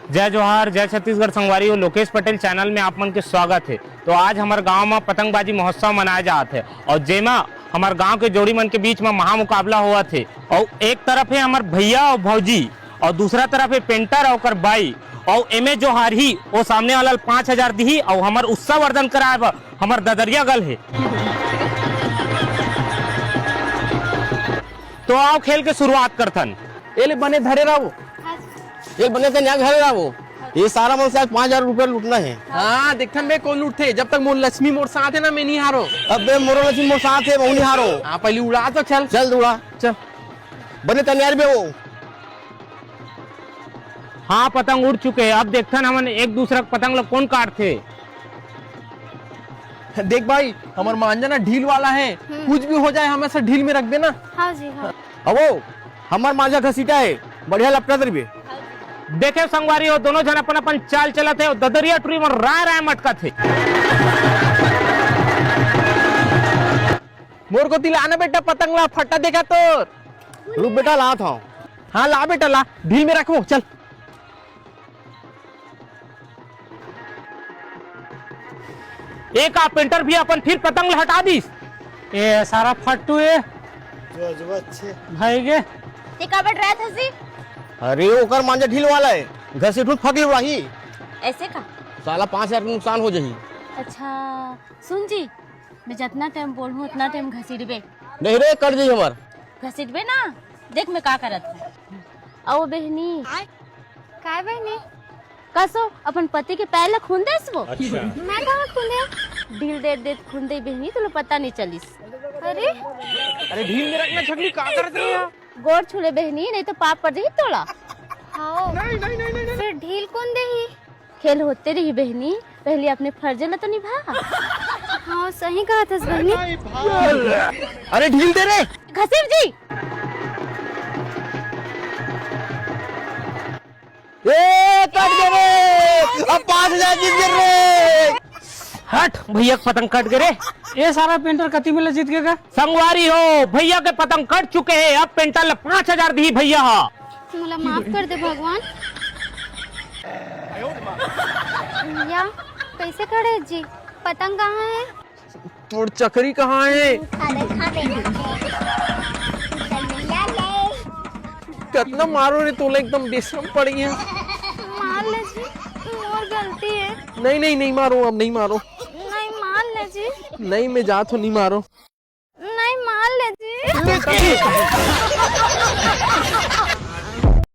जय जोहार, जय छत्तीसगढ़ संगवारी और लोकेश पटेल चैनल में आप मन के स्वागत है। तो आज हमारे गांव में पतंगबाजी महोत्सव मनाया जात है और जेमा हमारे गांव के जोड़ी मन के बीच में महामुकाबला हुआ थे। और एक तरफ है हमारे भैया और भौजी और दूसरा तरफ है पेंटर और बाई और एमे जो हारी वो सामने वाला 5,000 दी और हमार उत्सव वर्धन कराए हमार ददरिया गल है। तो आओ खेल के शुरुआत करथन। ये बने धरे रहो, ये बने तो यहाँ घरे रहो। ये सारा मन शायद 5,000 रुपया लूटना है। हाँ देखन बे कौन लूटते जब तक मोर लक्ष्मी मोर साथ है ना मैं नहीं हारो। अब बे मोरो लक्ष्मी मोर साथ है, मैं नहीं हारो। हाँ पहले उड़ा तो चल चल उड़ा, चल बने तैयार बे वो। हाँ पतंग उड़ चुके हैं। अब देखथन हमन एक दूसरा पतंग लोग कौन काटते। देख भाई हमार मांझा ना ढील वाला है, कुछ भी हो जाए हमेशा ढील में रख देना। हाँ जी हाँ। अब वो हमार मांझा घसीटा है, बढ़िया लपटा दर बे। देखे संगवारी हो दोनों जन अपन अपन चाल चलत है और ददरिया टुरी में राय राय मटका थे। मोर को तिलाना बेटा पतंग ला फटा देखा तो। रुक बेटा ला था। हाँ ला बेटा ला, ढील में रखो चल। एक आप पेंटर भी अपन फिर पतंग हटा दीस। ये सारा फट्टू है भाई गे। ते का बैठ रहा था जी? अरे ओकर मांझा ढील वाला है, घसीट फक उड़ाही। ऐसे का? साला 5,000 का नुकसान हो जाही। अच्छा सुन जी, मैं जितना टाइम बोलूँ उतना टाइम घसीटबे। नहीं रे कर दी हमार। घसीटबे ना, देख मैं का करत हूँ। आओ बहनी। काय बहनी? कसो अपन पति के पैर ला खून देस वो। अच्छा। मैं कहाँ खून दे? ढील दे दे खून दे बहनी, तुलो पता नहीं चलिस। अरे अरे ढील में रखना छगली का करत रही है? गोड़ छूले बहनी, नहीं तो पाप पड़ जाही तोड़ा। हाँ नहीं नहीं नहीं नहीं फिर ढील कौन देही? खेल होते रही बहनी, पहले अपने फर्ज ला तो निभा। हाँ सही कहा था बहनी। अरे ढील दे रे। घसीट जी। ए कट दे रे, अब 5,000 जीत गए रे। हट भैया के पतंग कट गए। ये सारा पेंटर कति में जीत गएगा। संगवारी हो भैया के पतंग कट चुके हैं। अब पेंटर 5,000 दी भैया। मुला माफ कर दे भगवान। या कैसे खड़े जी? पतंग कहाँ है? तोड़ चकरी कहाँ है? कितना मारो रे तोले, एकदम बेशरम पड़ी है। मान ले जी, और गलती है। नहीं नहीं नहीं मारो, अब नहीं मारो। नहीं मान ले जी। नहीं मैं जा तो नहीं मारो। नहीं मान ले जी।